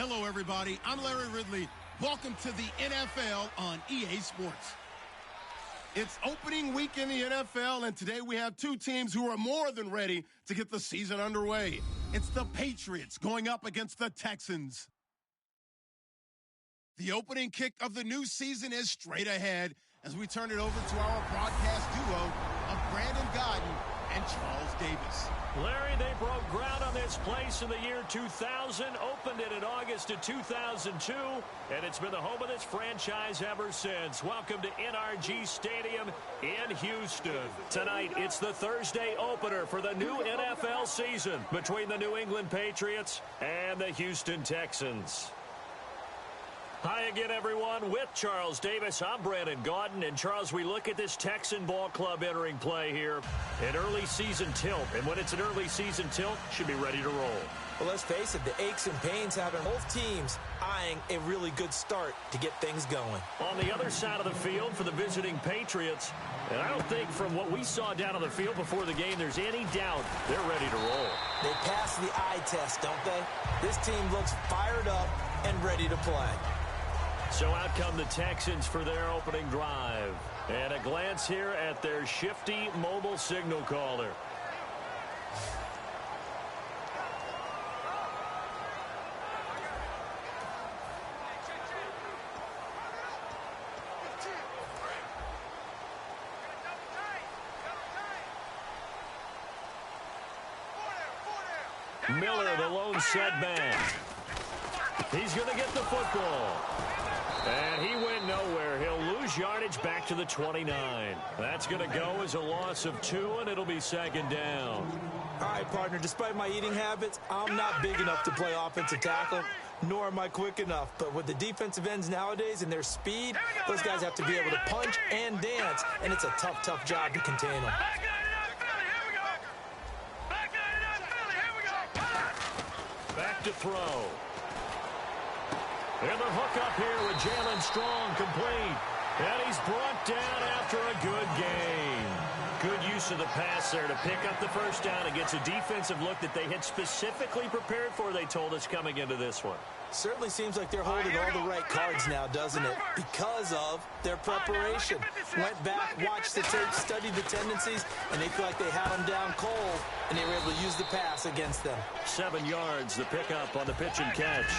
Hello, everybody. I'm Larry Ridley. Welcome to the NFL on EA Sports. It's opening week in the NFL, and today we have two teams who are more than ready to get the season underway. It's the Patriots going up against the Texans. The opening kick of the new season is straight ahead as we turn it over to our broadcast duo of Brandon Gaudin and Charles Davis. Larry, they broke ground on this place in the year 2000, opened it in August of 2002, and it's been the home of this franchise ever since. Welcome to NRG Stadium in Houston. Tonight, it's the Thursday opener for the new NFL season between the New England Patriots and the Houston Texans. Hi again, everyone. With Charles Davis, I'm Brandon Gaudin. And, Charles, we look at this Texan ball club entering play here. An early season tilt. And when it's an early season tilt, should be ready to roll. Well, let's face it, the aches and pains having both teams eyeing a really good start to get things going. On the other side of the field for the visiting Patriots, and I don't think from what we saw down on the field before the game there's any doubt they're ready to roll. They pass the eye test, don't they? This team looks fired up and ready to play. So out come the Texans for their opening drive. And a glance here at their shifty mobile signal caller. Miller, the lone setback. He's going to get the football. And he went nowhere. He'll lose yardage back to the 29. That's going to go as a loss of 2, and it'll be second down. All right, partner, despite my eating habits, I'm not big enough to play offensive tackle, nor am I quick enough. But with the defensive ends nowadays and their speed, those guys have to be able to punch and dance, and it's a tough, tough job to contain them. Back to throw. And the hook up here with Jalen Strong complete. And he's brought down after a good game. Good use of the pass there to pick up the first down against a defensive look that they had specifically prepared for, they told us, coming into this one. Certainly seems like they're holding all the right cards now, doesn't it? Because of their preparation. Went back, watched the tape, studied the tendencies, and they feel like they had them down cold, and they were able to use the pass against them. 7 yards, the pickup on the pitch and catch.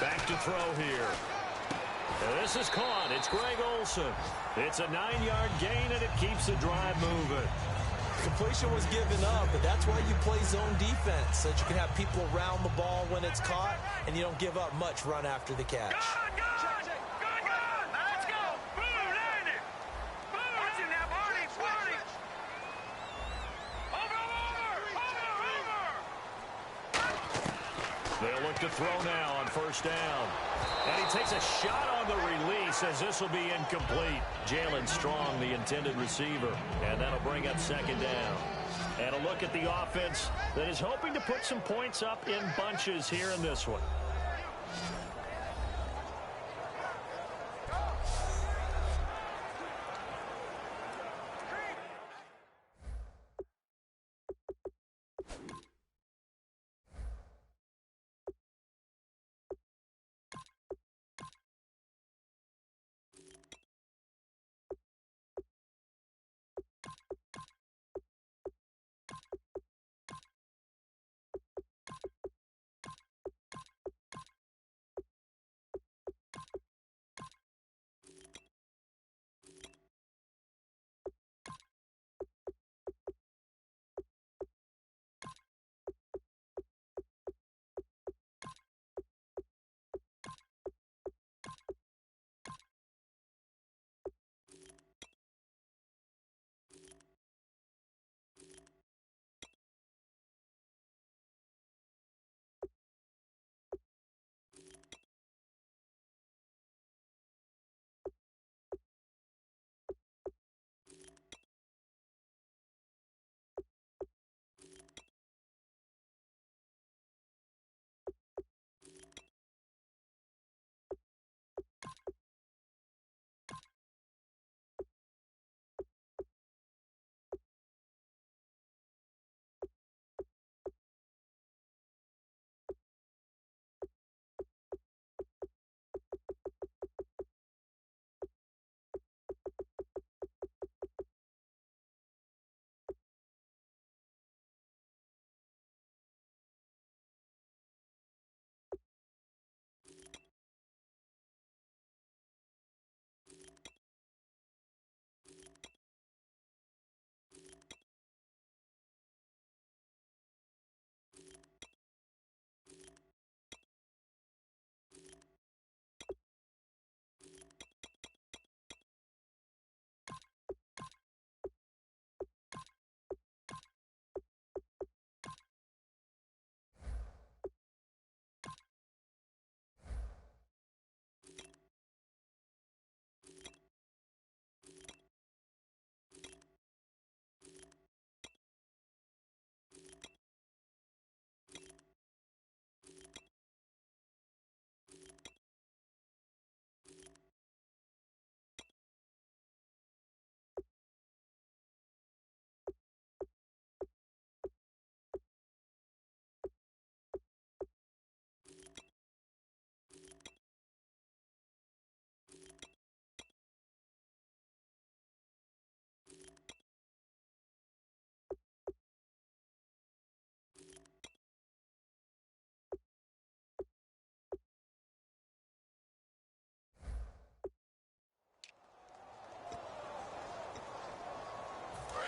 Back to throw here. And this is caught. It's Greg Olsen. It's a 9-yard gain, and it keeps the drive moving. Completion was given up, but that's why you play zone defense, so that you can have people around the ball when it's caught, and you don't give up much run after the catch. They'll look to throw now on first down. And he takes a shot on the release as this will be incomplete. Jalen Strong, the intended receiver. And that'll bring up second down. And a look at the offense that is hoping to put some points up in bunches here in this one.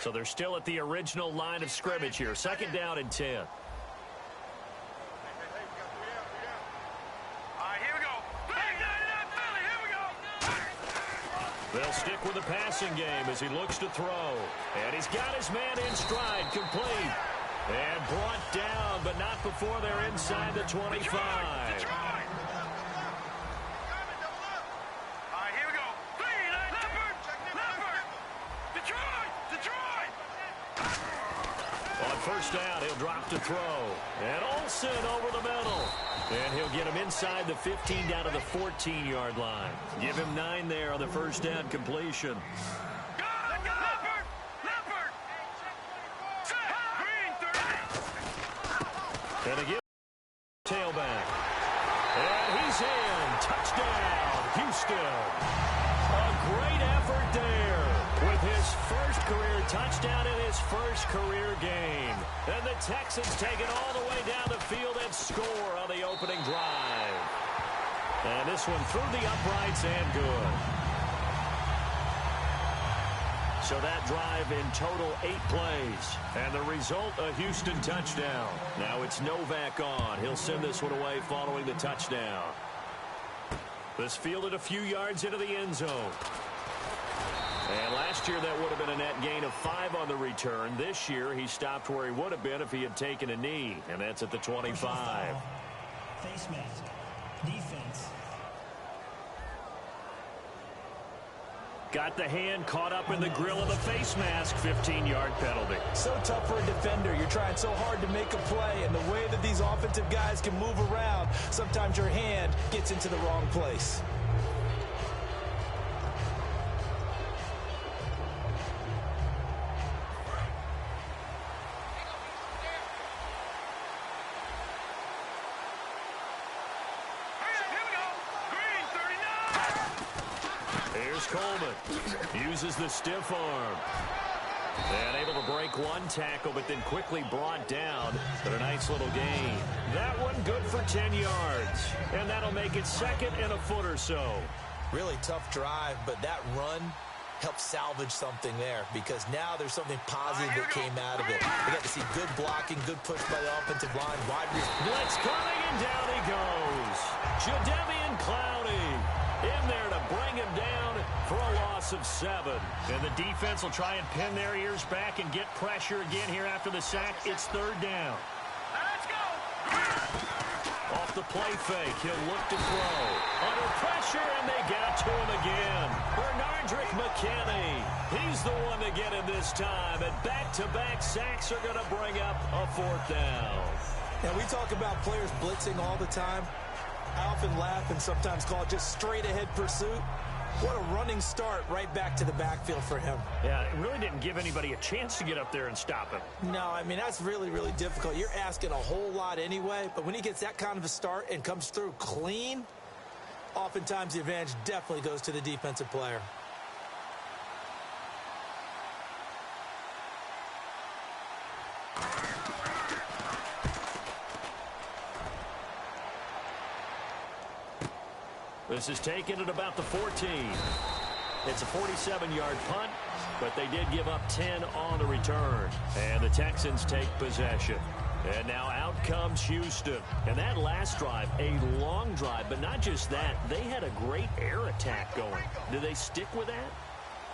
So they're still at the original line of scrimmage here. 2nd down and 10. All right, here we go. Here we go. They'll stick with the passing game as he looks to throw. And he's got his man in stride, complete. And brought down, but not before they're inside the 25. On 1st down, he'll drop to throw. And Olsen over the middle. And he'll get him inside the 15 down to the 14-yard line. Give him 9 there on the 1st down completion. And again, tailback. And he's in. Touchdown, Houston. A great effort there with his first career touchdown in his first career game. And the Texans take it all the way down the field and score on the opening drive. And this one through the uprights and good. So that drive in total 8 plays. And the result, a Houston touchdown. Now it's Novak on. He'll send this one away following the touchdown. This fielded a few yards into the end zone. And last year that would have been a net gain of 5 on the return. This year he stopped where he would have been if he had taken a knee. And that's at the 25. Face mask. Defense. Got the hand caught up in the grill of the face mask. 15-yard penalty. So tough for a defender. You're trying so hard to make a play, and the way that these offensive guys can move around, sometimes your hand gets into the wrong place. Coleman uses the stiff arm. And able to break one tackle, but then quickly brought down. But a nice little gain. That one good for 10 yards. And that'll make it 2nd and a foot or so. Really tough drive, but that run helped salvage something there because now there's something positive that came out of it. We got to see good blocking, good push by the offensive line. Wide blitz coming, and down he goes. Jadeveon Clowney in there to bring him down for a loss of 7. And the defense will try and pin their ears back and get pressure again here after the sack. It's 3rd down. Let's go. Off the play fake, he'll look to throw. Under pressure, and they get to him again. Bernardrick McKinney. He's the one to get him this time. And back-to-back sacks are going to bring up a 4th down. Now, we talk about players blitzing all the time. I often laugh and sometimes call it just straight-ahead pursuit. What a running start right back to the backfield for him. Yeah, it really didn't give anybody a chance to get up there and stop him. No, I mean, that's really, really difficult. You're asking a whole lot anyway, but when he gets that kind of a start and comes through clean, oftentimes the advantage definitely goes to the defensive player. This is taken at about the 14. It's a 47-yard punt, but they did give up 10 on the return. And the Texans take possession. And now out comes Houston. And that last drive, a long drive, but not just that. They had a great air attack going. Do they stick with that?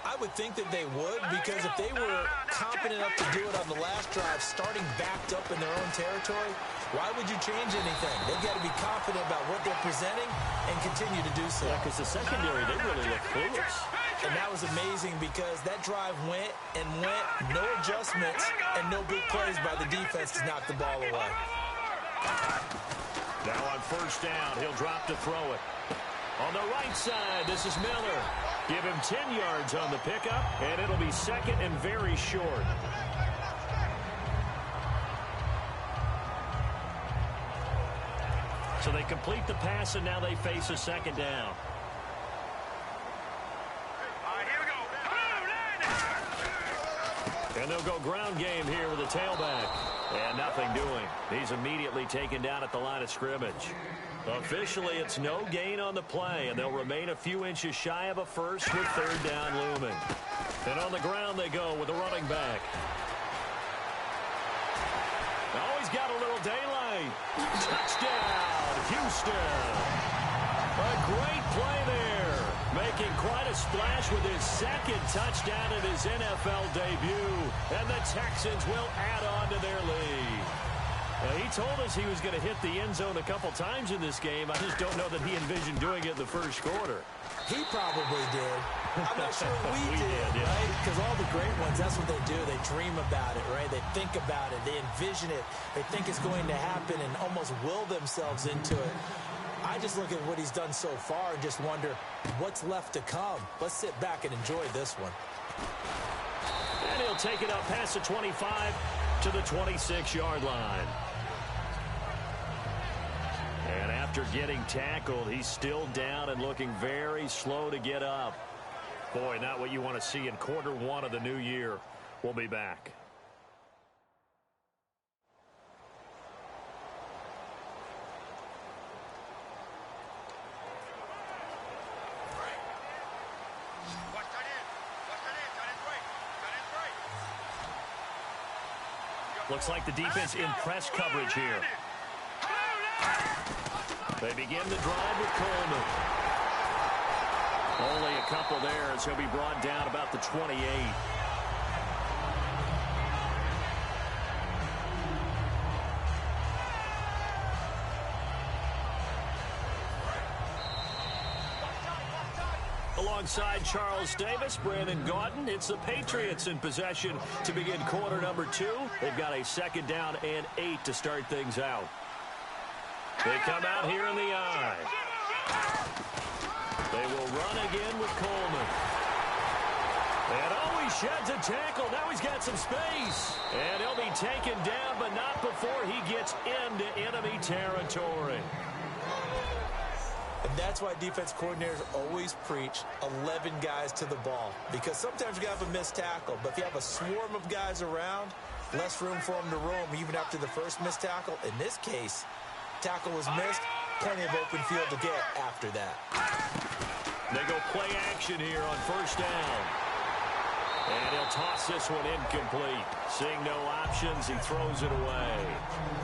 I would think that they would, because if they were confident enough to do it on the last drive, starting backed up in their own territory, why would you change anything? They've got to be confident about what they're presenting and continue to do so. Yeah, because the secondary, they really look clueless. And that was amazing because that drive went and went, no adjustments, and no big plays by the defense to knock the ball away. Now on 1st down, he'll drop to throw it. On the right side, this is Miller. Give him 10 yards on the pickup, and it'll be 2nd and very short. So they complete the pass, and now they face a 2nd down. All right, here we go. And they'll go ground game here with a tailback. And nothing doing. He's immediately taken down at the line of scrimmage. Officially, it's no gain on the play, and they'll remain a few inches shy of a first with 3rd down looming. And on the ground they go with the running back. Always got a little daylight. Touchdown, Houston. A great play there. Making quite a splash with his second touchdown in his NFL debut. And the Texans will add on to their lead. He told us he was going to hit the end zone a couple times in this game. I just don't know that he envisioned doing it in the first quarter. He probably did. I'm not sure we did, yeah. right? Because all the great ones, that's what they do. They dream about it, right? They think about it. They envision it. They think it's going to happen and almost will themselves into it. I just look at what he's done so far and just wonder what's left to come. Let's sit back and enjoy this one. And he'll take it up past the 25 to the 26-yard line. And after getting tackled, he's still down and looking very slow to get up. Boy, not what you want to see in quarter one of the new year. We'll be back. Looks like the defense in press coverage here. They begin the drive with Coleman. Only a couple there as he'll be brought down about the 28. Alongside Charles Davis, Brandon Gaudin, it's the Patriots in possession to begin quarter number 2. They've got a second down and 8 to start things out. They come out here in the I. They will run again with Coleman. And he sheds a tackle. Now he's got some space. And he'll be taken down, but not before he gets into enemy territory. And that's why defense coordinators always preach 11 guys to the ball. Because sometimes you have a missed tackle, but if you have a swarm of guys around, less room for them to roam even after the first missed tackle. In this case, tackle was missed, plenty of open field to get after that. They go play action here on first down. And he'll toss this one incomplete. Seeing no options, he throws it away.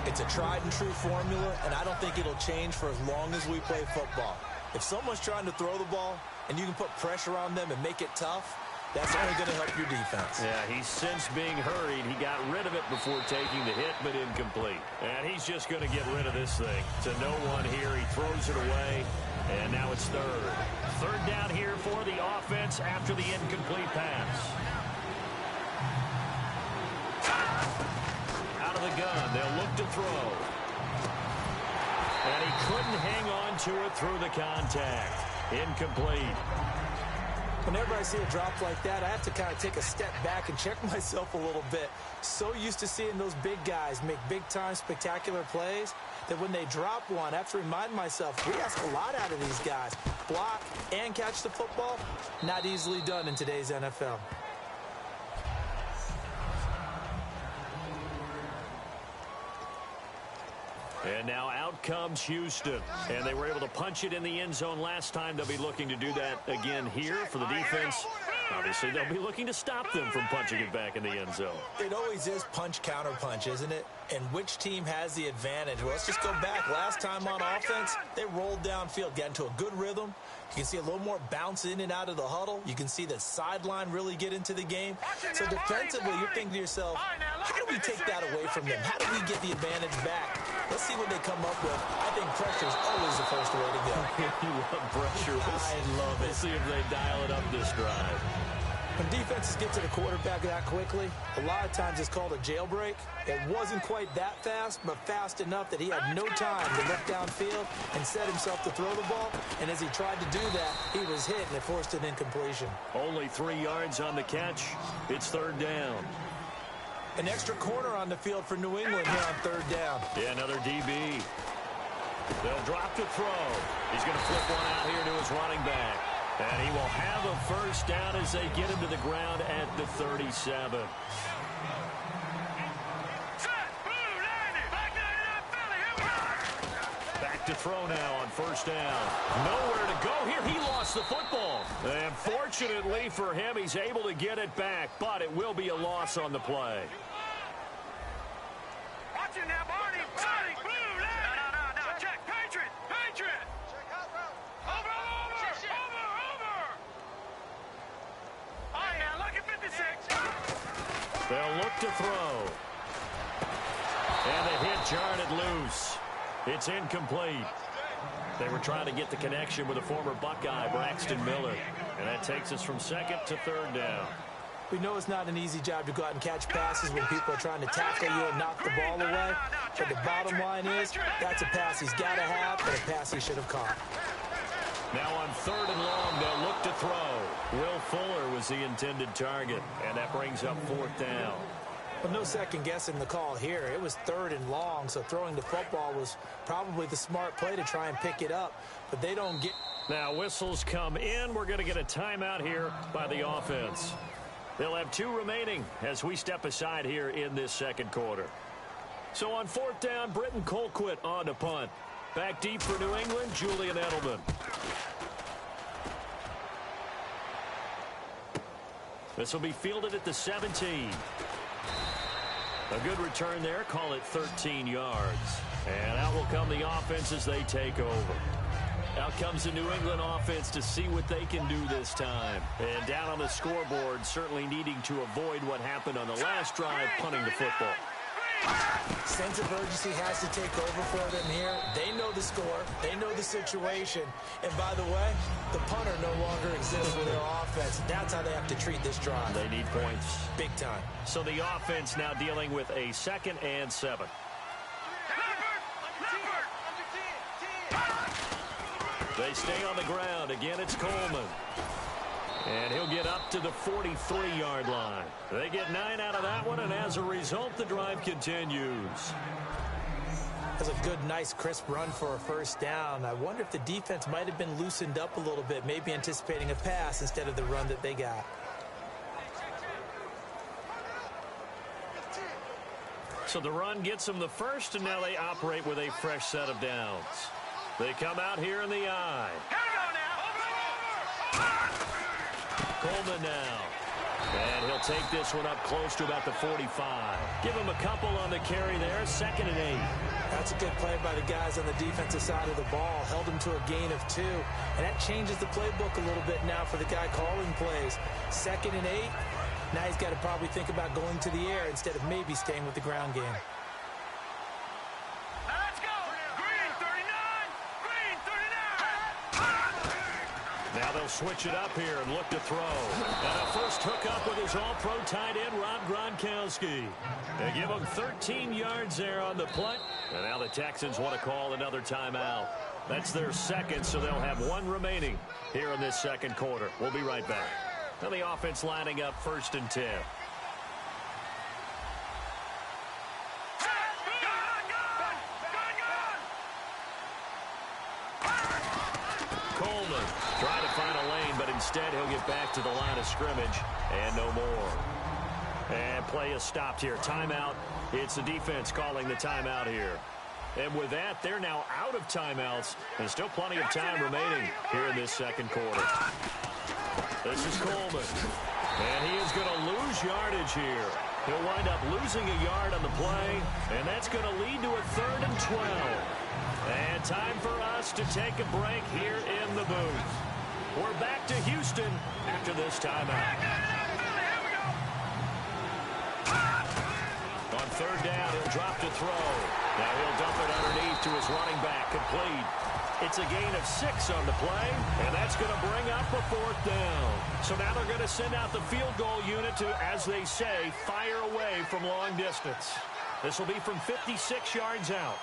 It's a tried-and-true formula, and I don't think it'll change for as long as we play football. If someone's trying to throw the ball and you can put pressure on them and make it tough, that's only going to help your defense. Yeah, he's since being hurried. He got rid of it before taking the hit, but incomplete. And he's just going to get rid of this thing. To no one here, he throws it away, and now it's third. Third down here for the offense after the incomplete pass. Out of the gun, they'll look to throw. And he couldn't hang on to it through the contact. Incomplete. Whenever I see a drop like that, I have to kind of take a step back and check myself a little bit. So used to seeing those big guys make big-time spectacular plays that when they drop one, I have to remind myself, we ask a lot out of these guys. Block and catch the football, not easily done in today's NFL. And now out comes Houston. And they were able to punch it in the end zone last time. They'll be looking to do that again here for the defense. Obviously, they'll be looking to stop them from punching it back in the end zone. It always is punch-counter-punch, isn't it? And which team has the advantage? Well, let's just go back. Last time on offense, they rolled downfield, got into a good rhythm. You can see a little more bounce in and out of the huddle. You can see the sideline really get into the game. So defensively, you're thinking to yourself, how do we take that away from them? How do we get the advantage back? Let's see what they come up with. I think pressure is always the first way to go. You love pressure. I love it. We'll see if they dial it up this drive. When defenses get to the quarterback that quickly, a lot of times it's called a jailbreak. It wasn't quite that fast, but fast enough that he had no time to look downfield and set himself to throw the ball. And as he tried to do that, he was hit, and it forced an incompletion. Only 3 yards on the catch. It's third down. An extra corner on the field for New England here on third down. Yeah, another DB. They'll drop to throw. He's going to flip one out here to his running back. And he will have a first down as they get him to the ground at the 37. Back look to throw now on first down. Nowhere to go here. He lost the football. And fortunately for him, he's able to get it back, but it will be a loss on the play. Watch it now, Barney. Barney, blue, left. No. Check. Patriot. Over. All right, now, look at 56. They'll look to throw. And the hit jarred it loose. It's incomplete. They were trying to get the connection with a former Buckeye, Braxton Miller. And that takes us from second to third down. We know it's not an easy job to go out and catch passes when people are trying to tackle you and knock the ball away. But the bottom line is, that's a pass he's got to have, but a pass he should have caught. Now on third and long, they'll look to throw. Will Fuller was the intended target, and that brings up fourth down. Well, no second guessing the call here. It was third and long, so throwing the football was probably the smart play to try and pick it up. But they don't get... Now whistles come in. We're going to get a timeout here by the offense. They'll have 2 remaining as we step aside here in this second quarter. So on fourth down, Britton Colquitt on to punt. Back deep for New England, Julian Edelman. This will be fielded at the 17. A good return there. Call it 13 yards. And out will come the offense as they take over. Out comes the New England offense to see what they can do this time. And down on the scoreboard, certainly needing to avoid what happened on the last drive, punting the football. Sense of urgency has to take over for them here. They know the score. They know the situation. And by the way, the punter no longer exists for their offense. That's how they have to treat this drive. They need points. Big time. So the offense now dealing with a 2nd and 7. They stay on the ground. Again, it's Coleman. And he'll get up to the 43-yard line. They get 9 out of that one, and as a result, the drive continues. That's a good, nice, crisp run for a first down. I wonder if the defense might have been loosened up a little bit, maybe anticipating a pass instead of the run that they got. So the run gets them the first, and now they operate with a fresh set of downs. They come out here in the eye. Coleman now. And he'll take this one up close to about the 45. Give him a couple on the carry there. 2nd and 8. That's a good play by the guys on the defensive side of the ball. Held him to a gain of 2. And that changes the playbook a little bit now for the guy calling plays. 2nd and 8. Now he's got to probably think about going to the air instead of maybe staying with the ground game. Now they'll switch it up here and look to throw. And a first hookup with his all-pro tight end, Rob Gronkowski. They give him 13 yards there on the play. And now the Texans want to call another timeout. That's their second, so they'll have 1 remaining here in this second quarter. We'll be right back. Now the offense lining up 1st and 10. Coleman trying to find a lane, but instead he'll get back to the line of scrimmage and no more. And play is stopped here. Timeout. It's the defense calling the timeout here. And with that, they're now out of timeouts and still plenty of time remaining here in this second quarter. This is Coleman. And he is going to lose yardage here. He'll wind up losing a yard on the play, and that's going to lead to a 3rd and 12. And time for us to take a break here in the booth. We're back to Houston after this timeout. On 3rd down, he'll drop to throw. Now he'll dump it underneath to his running back, complete. It's a gain of 6 on the play, and that's going to bring up a 4th down. So now they're going to send out the field goal unit to, as they say, fire away from long distance. This will be from 56 yards out.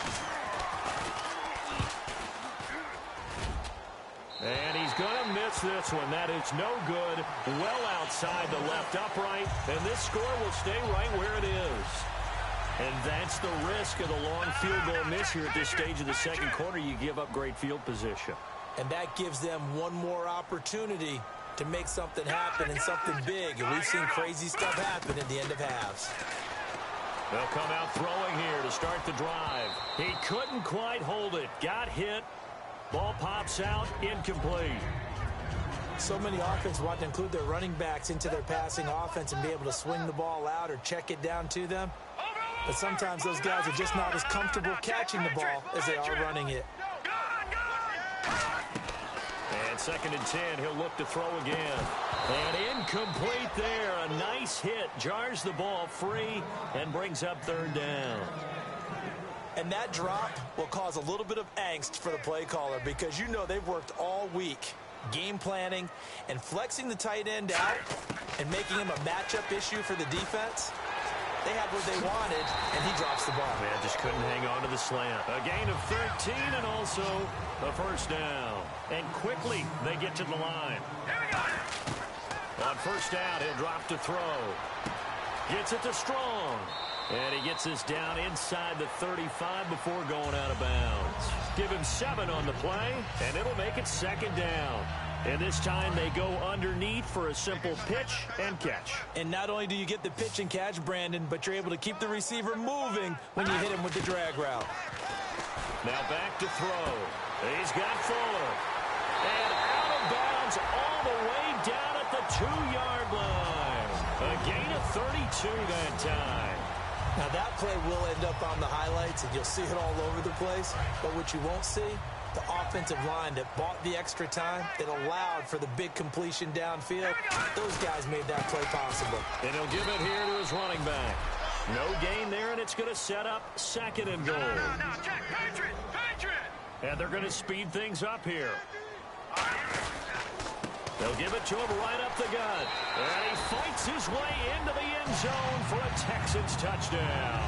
And he's going to miss this one. That is no good. Well outside the left upright. And this score will stay right where it is. And that's the risk of the long field goal miss here at this stage of the second quarter. You give up great field position. And that gives them one more opportunity to make something happen and something big. And we've seen crazy stuff happen at the end of halves. They'll come out throwing here to start the drive. He couldn't quite hold it. Got hit. Ball pops out. Incomplete. So many offenses want to include their running backs into their passing offense and be able to swing the ball out or check it down to them. But sometimes those guys are just not as comfortable catching the ball as they are running it. And 2nd and 10, he'll look to throw again. And incomplete there. A nice hit. Jars the ball free and brings up 3rd down. And that drop will cause a little bit of angst for the play caller because you know they've worked all week game planning and flexing the tight end out and making him a matchup issue for the defense. They had what they wanted, and he drops the ball. Man, just couldn't hang on to the slant. A gain of 13 and also a 1st down. And quickly they get to the line. On 1st down, he'll drop to throw. Gets it to Strong. And he gets this down inside the 35 before going out of bounds. Give him 7 on the play, and it'll make it 2nd down. And this time they go underneath for a simple pitch and catch. And not only do you get the pitch and catch, Brandon, but you're able to keep the receiver moving when you hit him with the drag route. Now back to throw. He's got Fuller. And out of bounds all the way down at the 2-yard line. A gain of 32 that time. Now that play will end up on the highlights, and you'll see it all over the place. But what you won't see, the offensive line that bought the extra time, that allowed for the big completion downfield. Those guys made that play possible. And he'll give it here to his running back. No gain there, and it's going to set up 2nd and goal. No, Jack, Patriot! And they're going to speed things up here. They'll give it to him right up the gut. And he fights his way into the end zone for a Texans touchdown.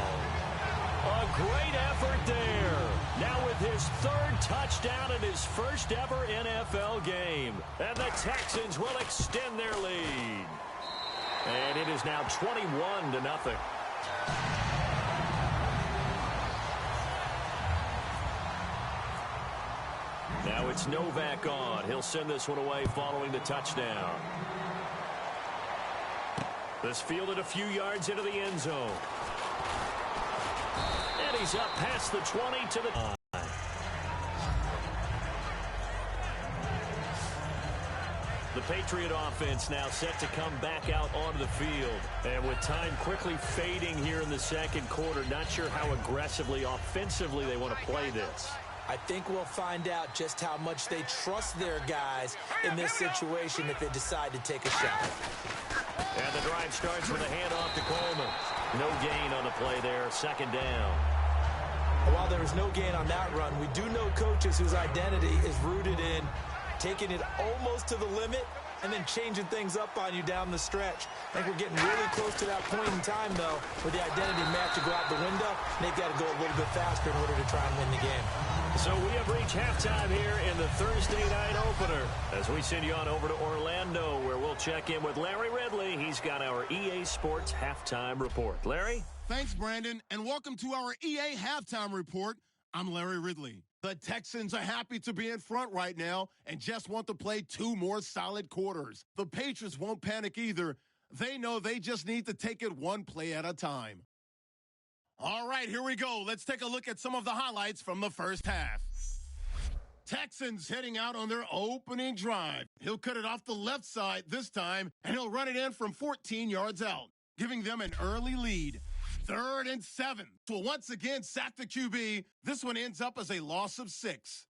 A great effort there. Now with his 3rd touchdown in his first ever NFL game. And the Texans will extend their lead. And it is now 21-0. Now it's Novak on. He'll send this one away following the touchdown. This fielded a few yards into the end zone. And he's up past the 20 to the 9. The Patriot offense now set to come back out onto the field. And with time quickly fading here in the 2nd quarter, not sure how aggressively, offensively they want to play this. I think we'll find out just how much they trust their guys in this situation if they decide to take a shot. And the drive starts with a handoff to Coleman. No gain on the play there, 2nd down. While there is no gain on that run, we do know coaches whose identity is rooted in taking it almost to the limit and then changing things up on you down the stretch. I think we're getting really close to that point in time, though, where the identity match to go out the window, and they've got to go a little bit faster in order to try and win the game. So we have reached halftime here in the Thursday night opener as we send you on over to Orlando, where we'll check in with Larry Ridley. He's got our EA Sports halftime report. Larry? Thanks, Brandon, and welcome to our EA halftime report. I'm Larry Ridley. The Texans are happy to be in front right now and just want to play 2 more solid quarters. The Patriots won't panic either. They know they just need to take it 1 play at a time. All right, here we go. Let's take a look at some of the highlights from the first half. Texans heading out on their opening drive. He'll cut it off the left side this time, and he'll run it in from 14 yards out, giving them an early lead. 3rd and 7. So once again, sack the QB. This one ends up as a loss of 6.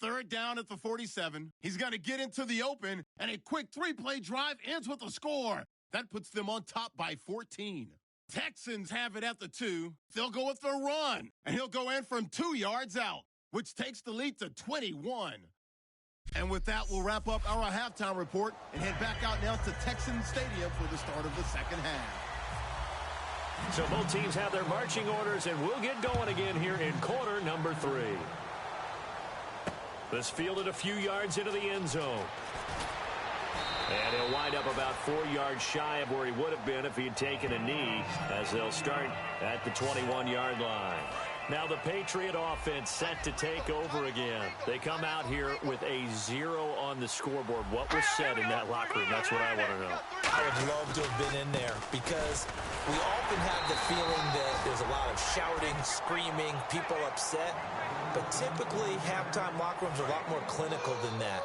Third down at the 47. He's got to get into the open, and a quick 3-play drive ends with a score. That puts them on top by 14. Texans have it at the 2. They'll go with the run, and he'll go in from 2 yards out, which takes the lead to 21. And with that, we'll wrap up our halftime report and head back out now to Texans Stadium for the start of the second half. So both teams have their marching orders, and we'll get going again here in quarter number 3. This fielded a few yards into the end zone. And he'll wind up about 4 yards shy of where he would have been if he had taken a knee, as they'll start at the 21-yard line. Now the Patriot offense set to take over again. They come out here with a 0 on the scoreboard. What was said in that locker room? That's what I want to know. I would love to have been in there because we often have the feeling that there's a lot of shouting, screaming, people upset. But typically, halftime locker rooms are a lot more clinical than that.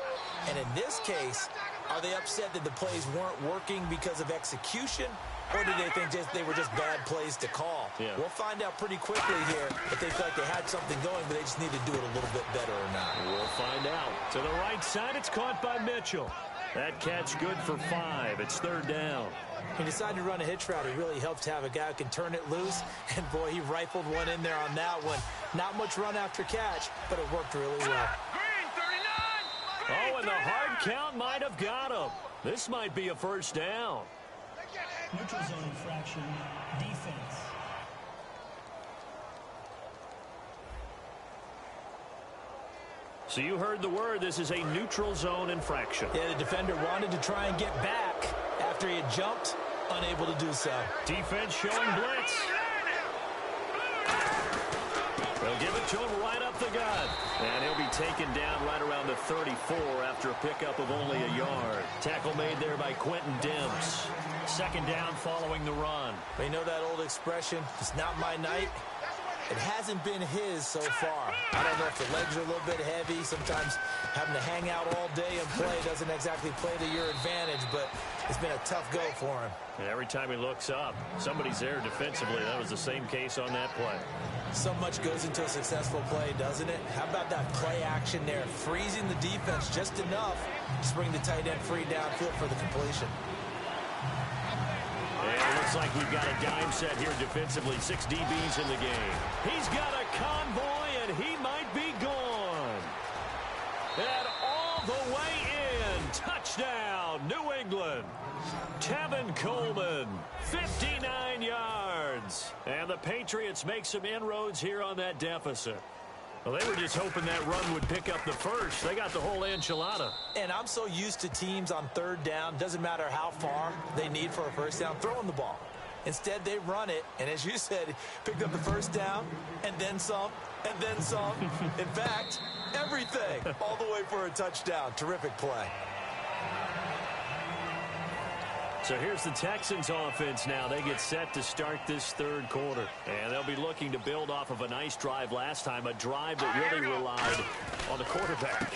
And in this case, are they upset that the plays weren't working because of execution? Or do they think they were just bad plays to call? Yeah. We'll find out pretty quickly here if they feel like they had something going, but they just need to do it a little bit better or not. We'll find out. To the right side, it's caught by Mitchell. That catch good for 5. It's 3rd down. He decided to run a hitch route. It really helps to have a guy who can turn it loose. And, boy, he rifled one in there on that one. Not much run after catch, but it worked really well. Oh, and the hard count might have got him. This might be a 1st down. Neutral zone infraction, defense. So you heard the word. This is a neutral zone infraction. Yeah, the defender wanted to try and get back after he had jumped, unable to do so. Defense showing blitz. They'll give it to him right up the gut. And he'll be taken down right around the 34 after a pickup of only a yard. Tackle made there by Quentin Demps. 2nd down following the run. You know that old expression, it's not my night? It hasn't been his so far. I don't know if the legs are a little bit heavy. Sometimes having to hang out all day and play doesn't exactly play to your advantage, but it's been a tough go for him. And every time he looks up, somebody's there defensively. That was the same case on that play. So much goes into a successful play, doesn't it? How about that play action there? Freezing the defense just enough to bring the tight end free downfield for the completion. And it looks like we've got a dime set here defensively. 6 DBs in the game. He's got a convoy, and he might be gone. And all the way in. Touchdown, New England. Tevin Coleman, 59 yards. And the Patriots make some inroads here on that deficit. Well, they were just hoping that run would pick up the first. They got the whole enchilada. And I'm so used to teams on 3rd down, doesn't matter how far they need for a 1st down, throwing the ball. Instead, they run it, and as you said, picked up the 1st down, and then some, and then some. In fact, everything, all the way for a touchdown. Terrific play. So here's the Texans offense now. They get set to start this 3rd quarter. And they'll be looking to build off of a nice drive last time, a drive that really relied on the quarterback.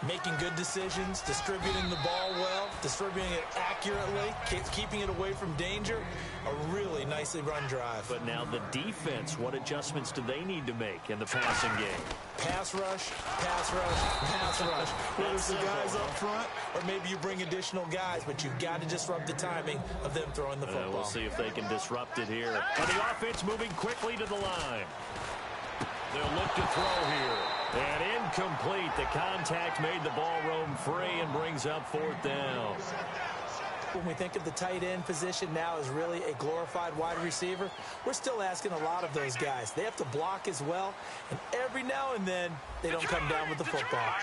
Making good decisions, distributing the ball well, distributing it accurately, keeping it away from danger. A really nicely run drive. But now the defense, what adjustments do they need to make in the passing game? Pass rush, pass rush, pass rush. Whether it's the guys up front or maybe you bring additional guys, but you've got to disrupt the timing of them throwing the football. We'll see if they can disrupt it here. And the offense moving quickly to the line. They'll look to throw here. And incomplete. The contact made the ball roam free and brings up 4th down. When we think of the tight end position now as really a glorified wide receiver, we're still asking a lot of those guys. They have to block as well, and every now and then they don't come down with the football.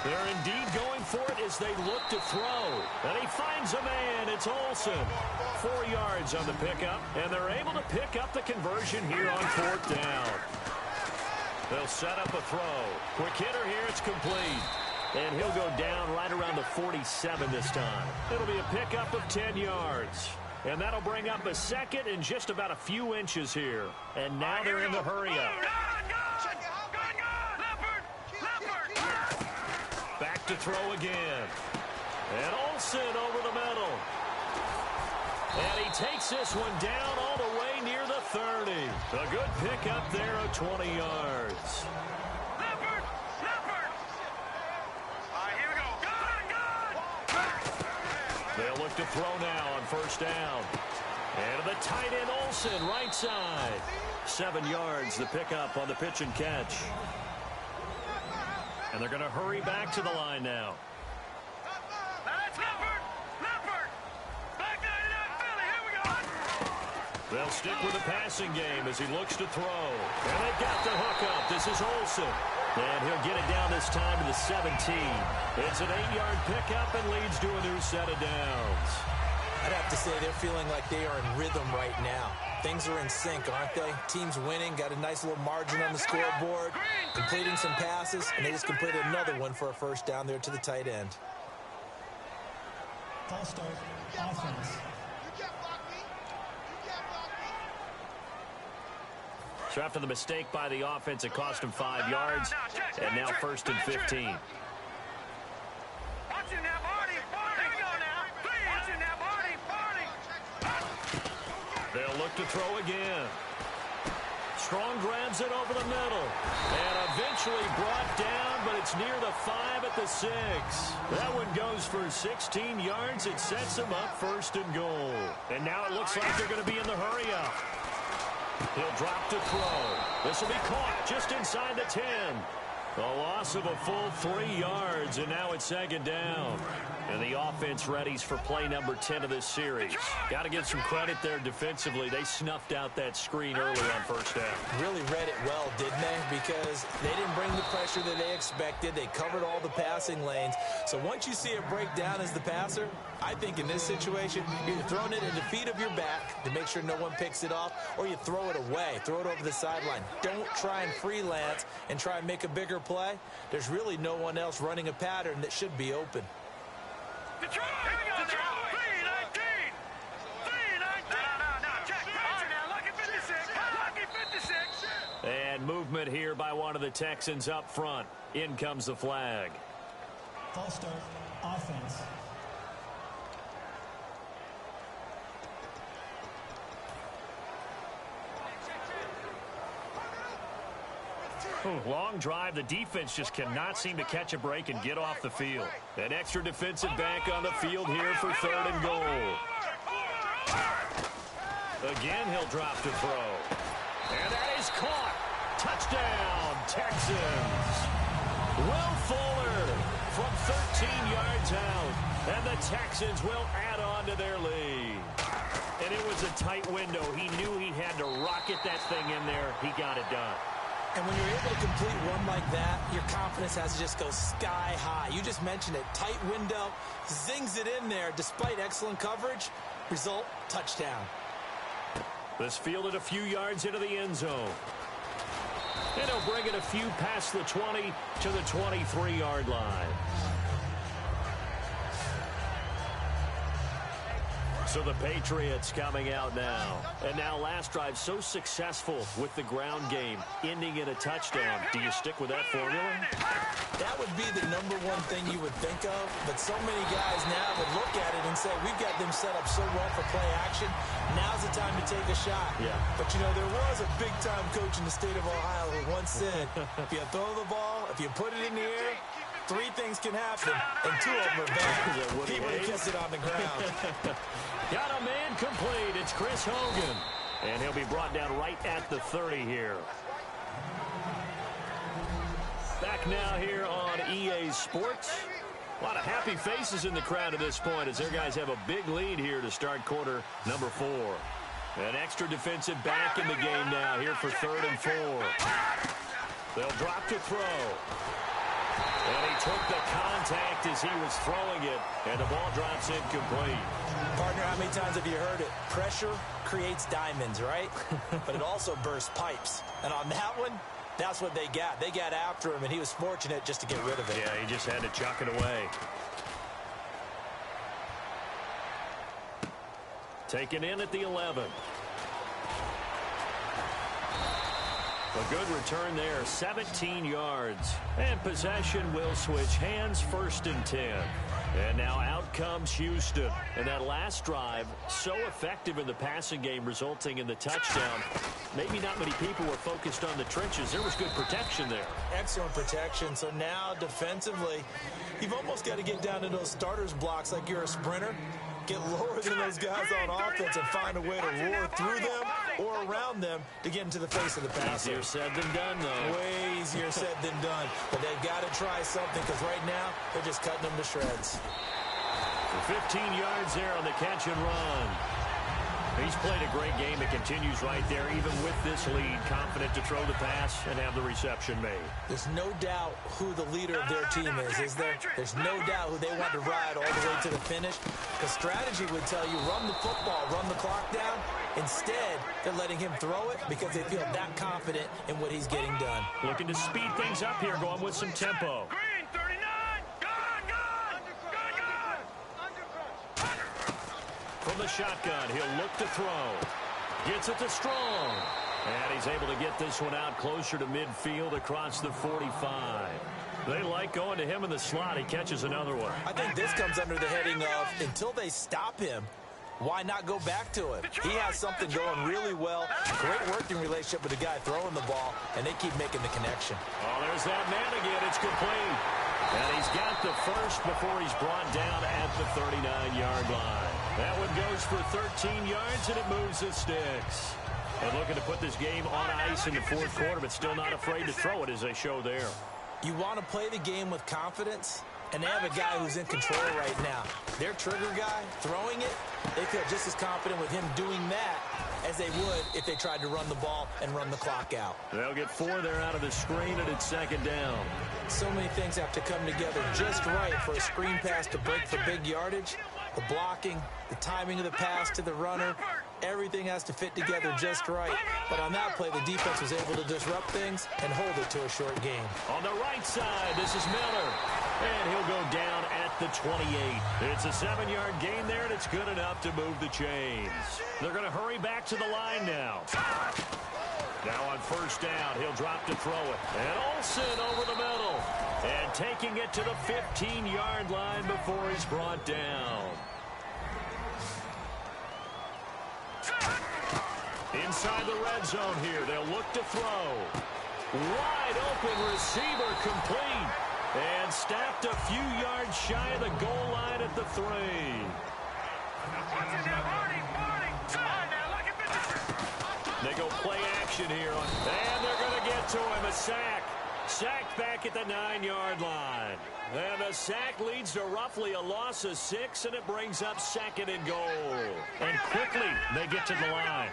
They're indeed going for it as they look to throw. And he finds a man. It's Olsen. 4 yards on the pickup, and they're able to pick up the conversion here on 4th down. They'll set up a throw. Quick hitter here. It's complete. And he'll go down right around the 47 this time. It'll be a pickup of 10 yards. And that'll bring up a 2nd and just about a few inches here. And now they're in the hurry-up. Back to throw again. And Olsen over the middle. And he takes this one down all the way near the 30. A good pickup there of 20 yards. They'll look to throw now on 1st down. And the tight end Olsen, right side. 7 yards, the pickup on the pitch and catch. And they're going to hurry back to the line now. They'll stick with the passing game as he looks to throw. And they got the hook up. This is Olsen. And he'll get it down this time to the 17. It's an 8-yard pickup and leads to a new set of downs. I'd have to say they're feeling like they are in rhythm right now. Things are in sync, aren't they? Team's winning, got a nice little margin on the scoreboard, completing some passes, and they just completed another one for a first down there to the tight end. False start, offense. So after the mistake by the offense, it cost him 5 yards, and now 1st and 15. They'll look to throw again. Strong grabs it over the middle. And eventually brought down, but it's near the 5 at the 6. That one goes for 16 yards. It sets them up 1st and goal. And now it looks like they're going to be in the hurry-up. He'll drop to throw. This will be caught just inside the 10. A loss of a full 3 yards, and now it's 2nd down. And the offense readies for play number 10 of this series. Got to give some credit there defensively. They snuffed out that screen early on 1st down. Really read it well, didn't they? Because they didn't bring the pressure that they expected. They covered all the passing lanes. So once you see it break down as the passer, I think in this situation, you're either throwing it in the feet of your back to make sure no one picks it off, or you throw it away, throw it over the sideline. Don't try and freelance and try and make a bigger play. There's really no one else running a pattern that should be open. Detroit! Detroit! 319! 319! No, check. Now, lucky 56. Lucky 56. And movement here by one of the Texans up front. In comes the flag. False start, offense. Long drive. The defense just cannot seem to catch a break and get off the field. An extra defensive back on the field here for 3rd and goal. Again, he'll drop to throw. And that is caught. Touchdown, Texans. Will Fuller from 13 yards out. And the Texans will add on to their lead. And it was a tight window. He knew he had to rocket that thing in there. He got it done. And when you're able to complete one like that, your confidence has to just go sky high. You just mentioned it. Tight window, zings it in there despite excellent coverage. Result, touchdown. This fielded a few yards into the end zone. And he'll bring it a few past the 20 to the 23-yard line. So the Patriots coming out now. And now last drive so successful with the ground game, ending in a touchdown. Do you stick with that formula? That would be the #1 thing you would think of. But so many guys now would look at it and say, we've got them set up so well for play action. Now's the time to take a shot. Yeah. But, you know, there was a big-time coach in the state of Ohio who once said, if you throw the ball, if you put it in the air, 3 things can happen, and 2 of them are bad. He would have kept it on the ground. Got a man complete. It's Chris Hogan. And he'll be brought down right at the 30 here. Back now here on EA Sports. A lot of happy faces in the crowd at this point as their guys have a big lead here to start quarter number 4. An extra defensive back in the game now here for 3rd and 4. They'll drop to throw. And he took the contact as he was throwing it, and the ball drops incomplete. Partner, how many times have you heard it? Pressure creates diamonds, right? But it also bursts pipes. And on that one, that's what they got. They got after him, and he was fortunate just to get rid of it. Yeah, he just had to chuck it away. Taken in at the 11. A good return there, 17 yards. And possession will switch hands, 1st and 10. And now out comes Houston. And that last drive, so effective in the passing game, resulting in the touchdown. Maybe not many people were focused on the trenches. There was good protection there. Excellent protection. So now defensively, you've almost got to get down to those starters blocks like you're a sprinter. Get lower than those guys on offense and find a way to roar through them or around them to get into the face of the passer. Easier said than done, though. Way easier said than done. But they've got to try something because right now they're just cutting them to shreds. For 15 yards there on the catch and run. He's played a great game. It continues right there, even with this lead. Confident to throw the pass and have the reception made. There's no doubt who the leader of their team is there? There's no doubt who they want to ride all the way to the finish. The strategy would tell you, run the football, run the clock down. Instead, they're letting him throw it because they feel that confident in what he's getting done. Looking to speed things up here, going with some tempo. Green, 39. From the shotgun, he'll look to throw. Gets it to Strong. And he's able to get this one out closer to midfield across the 45. They like going to him in the slot. He catches another one. I think this comes under the heading of, until they stop him, why not go back to him? He has something going really well. Great working relationship with the guy throwing the ball, and they keep making the connection. Oh, there's that man again. It's complete. And he's got the first before he's brought down at the 39-yard line. That one goes for 13 yards, and it moves the sticks. And looking to put this game on ice in the fourth quarter, but still not afraid to throw it as they show there. You want to play the game with confidence, and they have a guy who's in control right now. Their trigger guy, throwing it, they feel just as confident with him doing that as they would if they tried to run the ball and run the clock out. They'll get 4 there out of the screen, and it's second down. So many things have to come together just right for a screen pass to break for big yardage. The blocking, the timing of the pass to the runner, everything has to fit together just right. But on that play, the defense was able to disrupt things and hold it to a short game. On the right side, this is Miller. And he'll go down at the 28. It's a 7-yard gain there, and it's good enough to move the chains. They're going to hurry back to the line now. Now on first down, he'll drop to throw it. And Olsen over the middle. And taking it to the 15-yard line before he's brought down. Inside the red zone here, they'll look to throw. Wide open receiver complete. And stopped a few yards shy of the goal line at the 3. They go play action here. And they're going to get to him. A sack. Sacked back at the 9-yard line. And the sack leads to roughly a loss of 6, and it brings up second and goal. And quickly, they get to the line.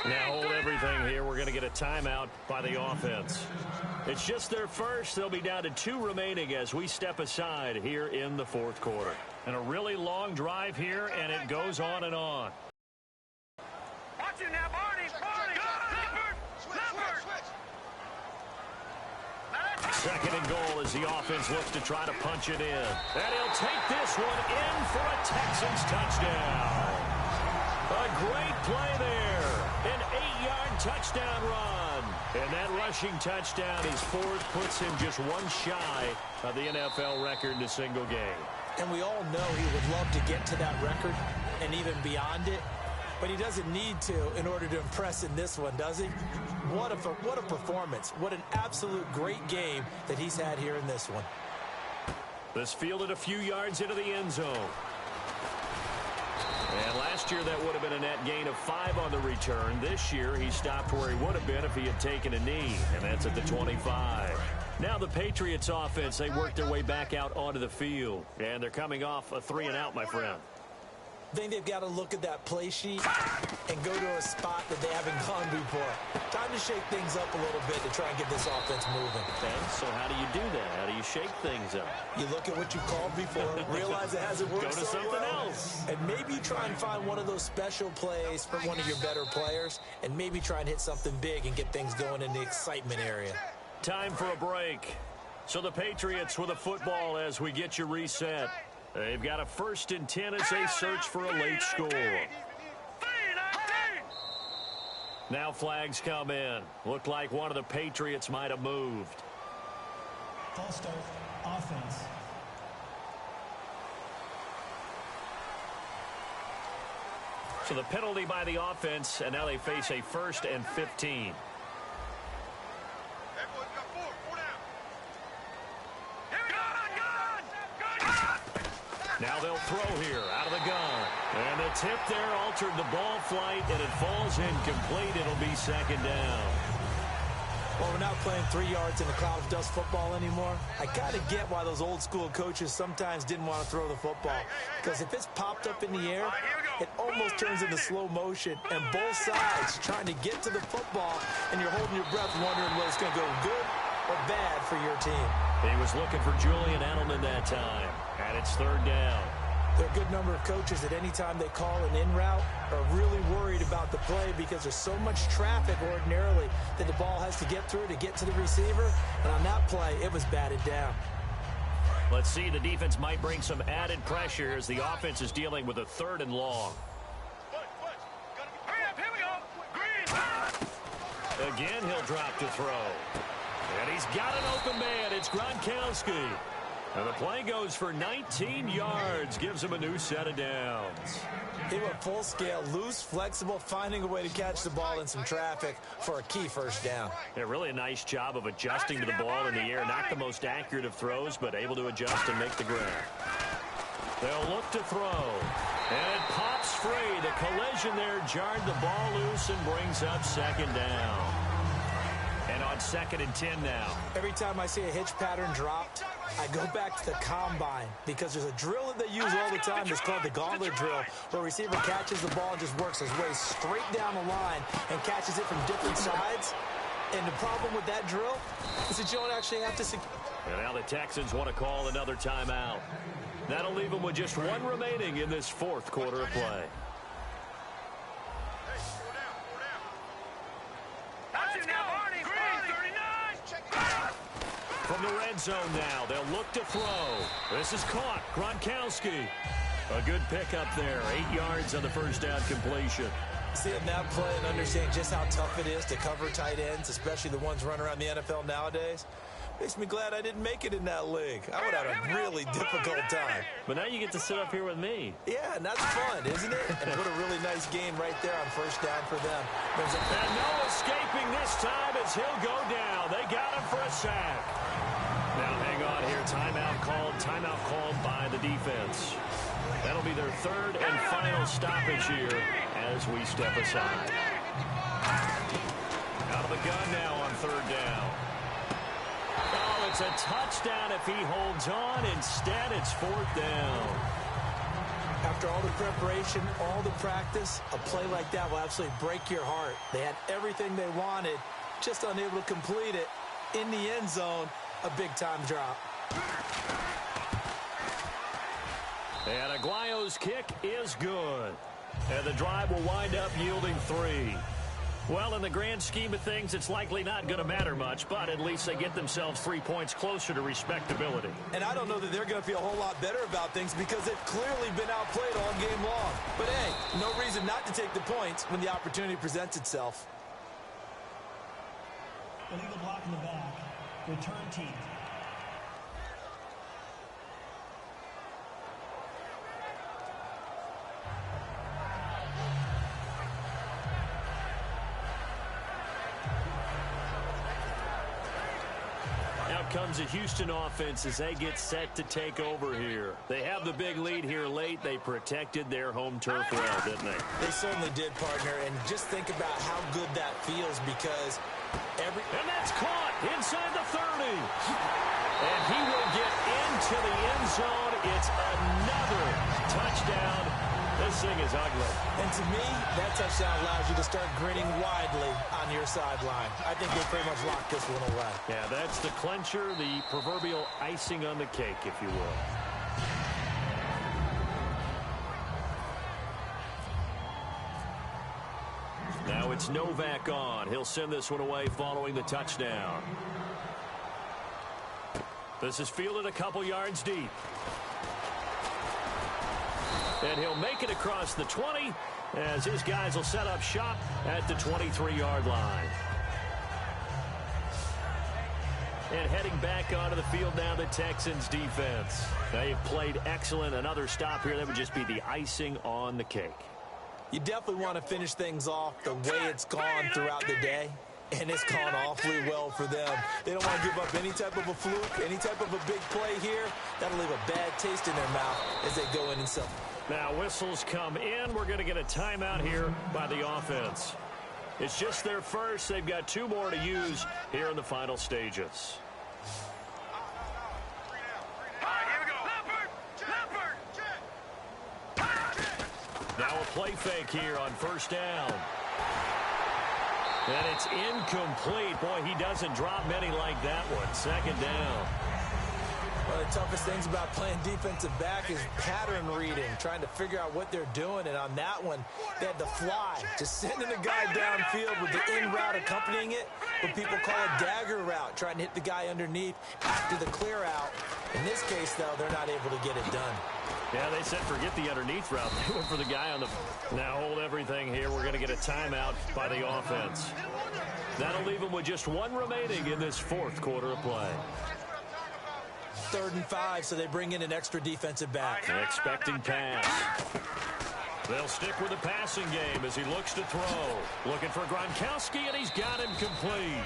Now hold everything here. We're going to get a timeout by the offense. It's just their first. They'll be down to 2 remaining as we step aside here in the fourth quarter. And a really long drive here, and it goes on and on. Watch it now, Barney. Second and goal as the offense looks to try to punch it in. And he'll take this one in for a Texans touchdown. A great play there. An 8-yard touchdown run. And that rushing touchdown, his 4th, puts him just 1 shy of the NFL record in a single game. And we all know he would love to get to that record and even beyond it. But he doesn't need to in order to impress in this one, does he? What a performance. What an absolute great game that he's had here in this one. This fielded a few yards into the end zone. And last year that would have been a net gain of 5 on the return. This year he stopped where he would have been if he had taken a knee, and that's at the 25. Now the Patriots offense, they work their way back out onto the field. And they're coming off a 3-and-out, my friend. I think they've got to look at that play sheet and go to a spot that they haven't gone before. Time to shake things up a little bit to try and get this offense moving. Okay, so how do you do that? How do you shake things up? You look at what you called before, realize it hasn't worked. Go to something well, else. and maybe try and find one of those special plays for one of your better players, and maybe try and hit something big and get things going in the excitement area. Time for a break. So the Patriots with a football as we get you reset. They've got a 1st and 10 as they search for a late score. Now flags come in. Looked like one of the Patriots might have moved. False start, offense. So the penalty by the offense, and now they face a 1st and 15. Now they'll throw here out of the gun. And the tip there altered the ball flight, and it falls incomplete. It'll be second down. Well, we're not playing 3 yards in a cloud of dust football anymore. I kind of get why those old school coaches sometimes didn't want to throw the football. Because if it's popped up in the air, it almost turns into slow motion. And both sides trying to get to the football, and you're holding your breath wondering whether it's going to go good or bad for your team. He was looking for Julian Edelman that time. And it's 3rd down. There are a good number of coaches that any time they call an in route are really worried about the play because there's so much traffic ordinarily that the ball has to get through to get to the receiver. And on that play, it was batted down. Let's see, the defense might bring some added pressure as the offense is dealing with a 3rd and long. Hurry up, here we go. Green. Again, he'll drop to throw. And he's got an open man. It's Gronkowski. And the play goes for 19 yards, gives him a new set of downs. He went full scale, loose, flexible, finding a way to catch the ball in some traffic for a key 1st down. Yeah, really a nice job of adjusting to the ball in the air. Not the most accurate of throws, but able to adjust and make the grab. They'll look to throw. And it pops free. The collision there jarred the ball loose and brings up 2nd down. And on 2nd and 10 now. Every time I see a hitch pattern dropped, I go back to the combine because there's a drill that they use all the time. It's called the gauntlet drill, where a receiver catches the ball and just works his way straight down the line and catches it from different sides. And the problem with that drill is that you don't actually have to... And now the Texans want to call another timeout. That'll leave them with just 1 remaining in this 4th quarter of play. From the red zone now, they'll look to throw. This is caught. Gronkowski. A good pickup there. 8 yards on the 1st down completion. Seeing that play and understanding just how tough it is to cover tight ends, especially the ones running around the NFL nowadays, makes me glad I didn't make it in that league. I would have had a really difficult time. But now you get to sit up here with me. Yeah, and that's fun, isn't it? And what a really nice game right there on 1st down for them. And no escaping this time as he'll go down. They got him for a sack. Now hang on here. Timeout called by the defense. That'll be their 3rd and final stoppage here as we step aside. Out of the gun now on 3rd down. Oh, it's a touchdown if he holds on. Instead, it's 4th down. After all the preparation, all the practice, a play like that will absolutely break your heart. They had everything they wanted, just unable to complete it. In the end zone, a big-time drop. And Aguayo's kick is good. And the drive will wind up yielding 3. Well, in the grand scheme of things, it's likely not going to matter much, but at least they get themselves 3 points closer to respectability. And I don't know that they're going to feel a whole lot better about things because they've clearly been outplayed all game long. But, hey, no reason not to take the points when the opportunity presents itself. Illegal block in the back. Return team. Out comes the Houston offense as they get set to take over here. They have the big lead here late. They protected their home turf well, didn't they? They certainly did, partner. And just think about how good that feels because And that's caught inside the 30. And he will get into the end zone. It's another touchdown. This thing is ugly. And to me, that touchdown allows you to start grinning widely on your sideline. I think they pretty much locked this one away. Yeah, that's the clincher, the proverbial icing on the cake, if you will. Now it's Novak on. He'll send this one away following the touchdown. This is fielded a couple yards deep. And he'll make it across the 20 as his guys will set up shop at the 23-yard line. And heading back onto the field now, the Texans defense. They've played excellent. Another stop here, that would just be the icing on the cake. You definitely want to finish things off the way it's gone throughout the day. And it's gone awfully well for them. They don't want to give up any type of a fluke, any type of a big play here. That'll leave a bad taste in their mouth as they go in and sell. Now whistles come in. We're going to get a timeout here by the offense. It's just their first. They've got 2 more to use here in the final stages. Now a play fake here on first down. And it's incomplete. Boy, he doesn't drop many like that one. Second down. One of the toughest things about playing defensive back is pattern reading, trying to figure out what they're doing. And on that one, they had the fly, just sending the guy downfield with the in route accompanying it, what people call a dagger route, trying to hit the guy underneath after the clear out. In this case, though, they're not able to get it done. Yeah, they said forget the underneath route. They went for the guy on the... Now hold everything here. We're going to get a timeout by the offense. That'll leave them with just 1 remaining in this 4th quarter of play. 3rd and 5, so they bring in an extra defensive back. An expecting pass. They'll stick with the passing game as he looks to throw. Looking for Gronkowski, and he's got him complete.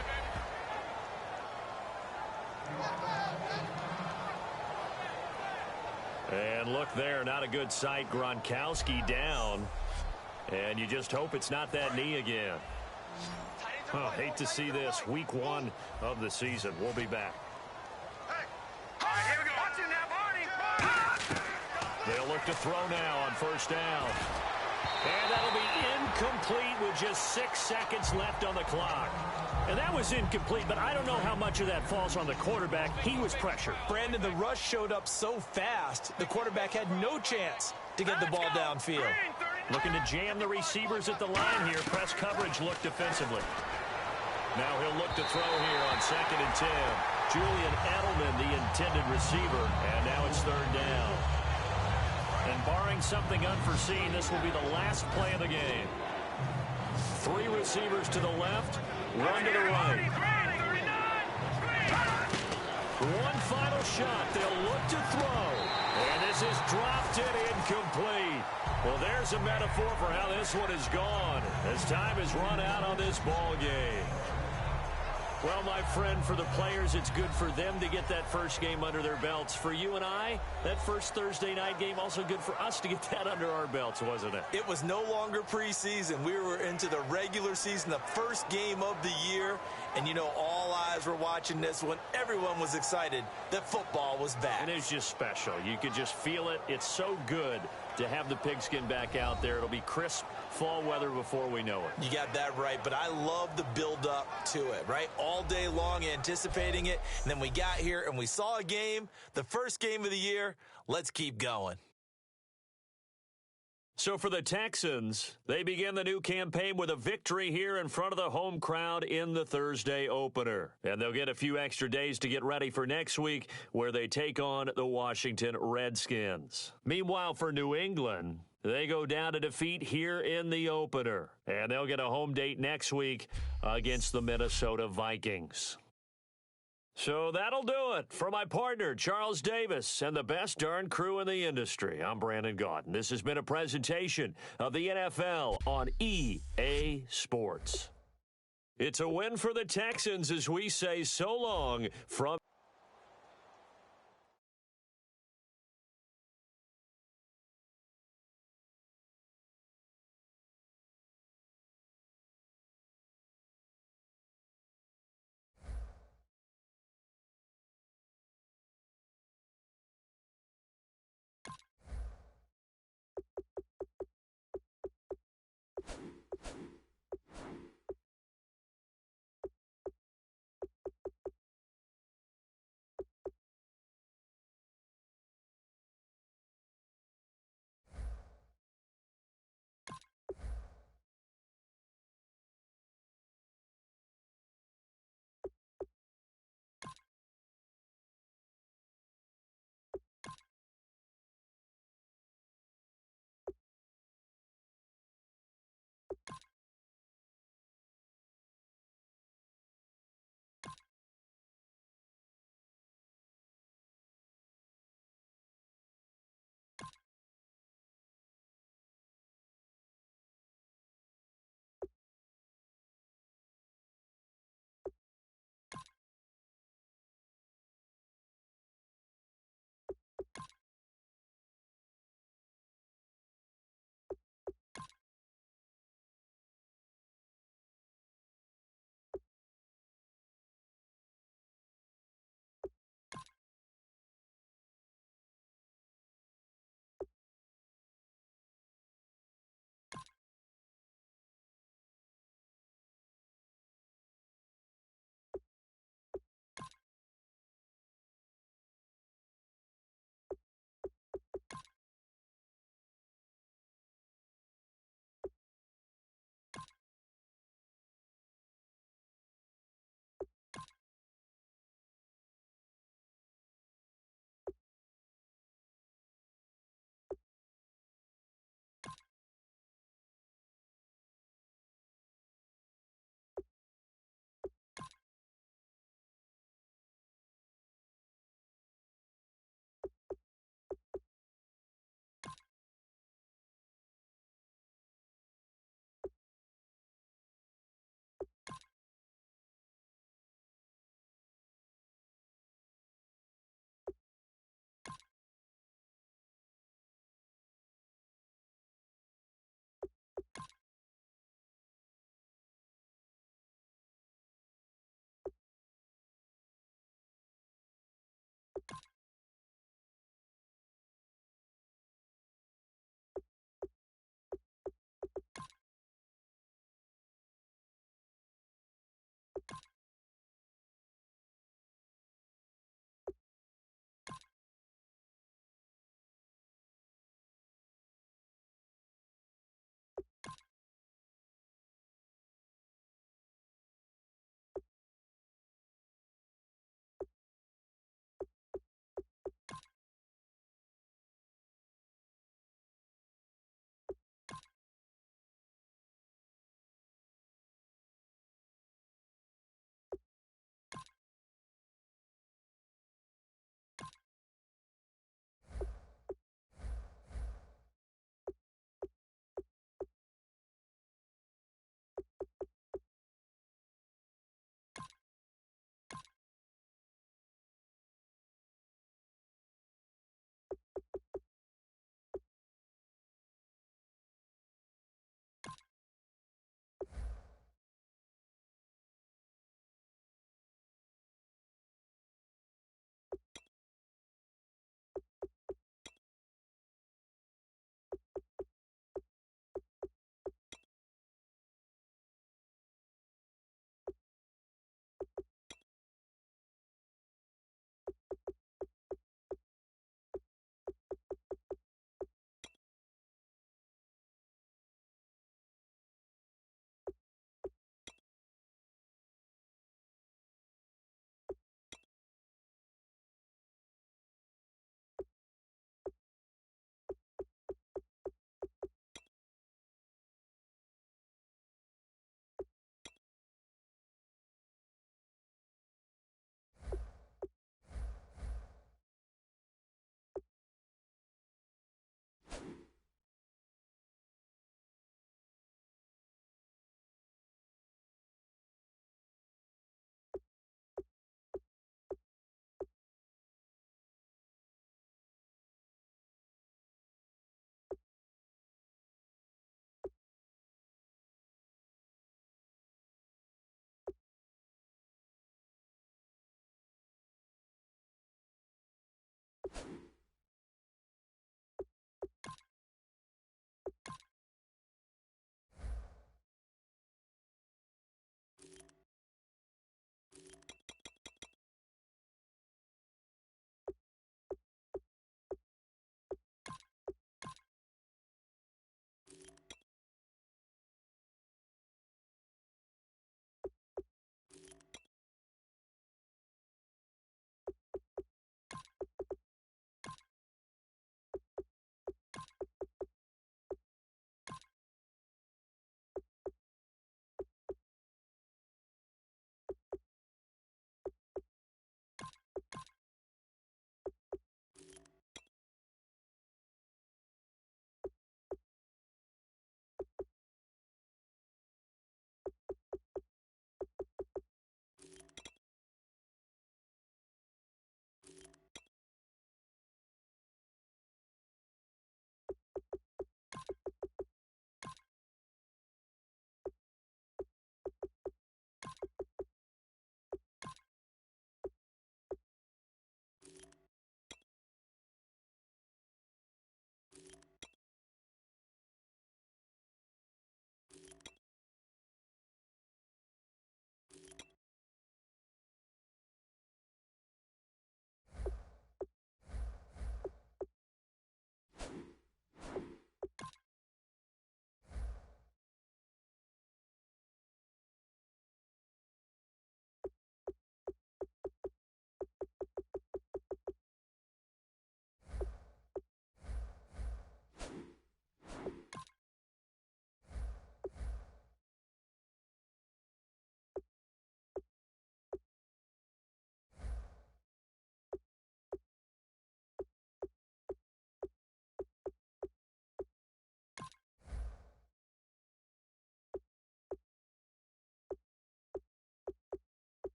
And look there, not a good sight. Gronkowski down. And you just hope it's not that knee again. Oh, hate to see this. Week 1 of the season. We'll be back. They'll look to throw now on first down. And that'll be incomplete with just 6 seconds left on the clock. And that was incomplete, but I don't know how much of that falls on the quarterback. He was pressured. Brandon, the rush showed up so fast, the quarterback had no chance to get the ball downfield. Looking to jam the receivers at the line here. Press coverage look defensively. Now he'll look to throw here on 2nd and 10. Julian Edelman, the intended receiver. And now it's 3rd down. And barring something unforeseen, this will be the last play of the game. 3 receivers to the left, 1 to the right. 1 final shot. They'll look to throw. And this is dropped and incomplete. Well, there's a metaphor for how this one is gone as time has run out on this ball game. Well, my friend, for the players, it's good for them to get that first game under their belts. For you and I, that first Thursday night game, also good for us to get that under our belts, wasn't it? It was no longer preseason. We were into the regular season, the first game of the year. And, you know, all eyes were watching this when everyone was excited that football was back. And it's just special. You could just feel it. It's so good to have the pigskin back out there. It'll be crisp fall weather before we know it. You got that right, but I love the build-up to it, right? All day long anticipating it, and then we got here and we saw a game, the first game of the year. Let's keep going. So for the Texans, they begin the new campaign with a victory here in front of the home crowd in the Thursday opener. And they'll get a few extra days to get ready for next week where they take on the Washington Redskins. Meanwhile, for New England, they go down to defeat here in the opener. And they'll get a home date next week against the Minnesota Vikings. So that'll do it. For my partner, Charles Davis, and the best darn crew in the industry, I'm Brandon Gaudin. This has been a presentation of the NFL on EA Sports. It's a win for the Texans as we say so long from